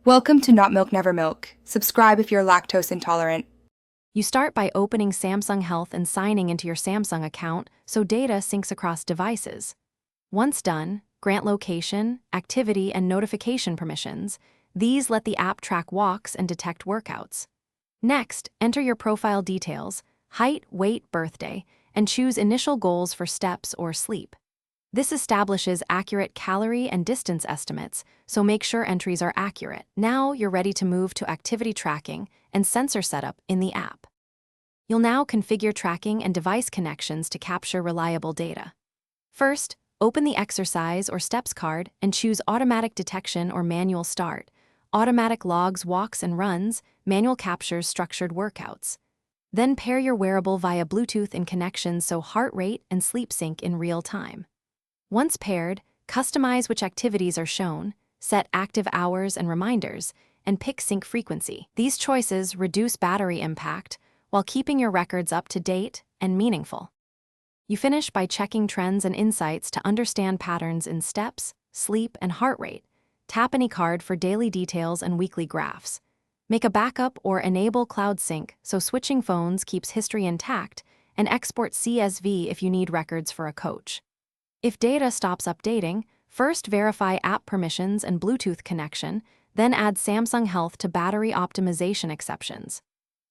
Welcome to Not Milk Never Milk. Subscribe if you're lactose intolerant. You start by opening Samsung Health and signing into your Samsung account so data syncs across devices. Once done, grant location, activity, and notification permissions. These let the app track walks and detect workouts. Next, enter your profile details, height, weight, birthday, and choose initial goals for steps or sleep. This establishes accurate calorie and distance estimates, so make sure entries are accurate. Now you're ready to move to activity tracking and sensor setup in the app. You'll now configure tracking and device connections to capture reliable data. First, open the exercise or steps card and choose automatic detection or manual start. Automatic logs walks and runs, manual captures structured workouts. Then pair your wearable via Bluetooth in connections so heart rate and sleep sync in real time. Once paired, customize which activities are shown, set active hours and reminders, and pick sync frequency. These choices reduce battery impact while keeping your records up to date and meaningful. You finish by checking trends and insights to understand patterns in steps, sleep, and heart rate. Tap any card for daily details and weekly graphs. Make a backup or enable cloud sync so switching phones keeps history intact, and export CSV if you need records for a coach. If data stops updating, first verify app permissions and Bluetooth connection, then add Samsung Health to battery optimization exceptions.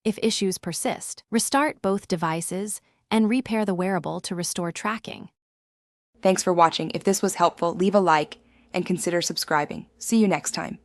If issues persist, restart both devices and repair the wearable to restore tracking. Thanks for watching. If this was helpful, leave a like and consider subscribing. See you next time.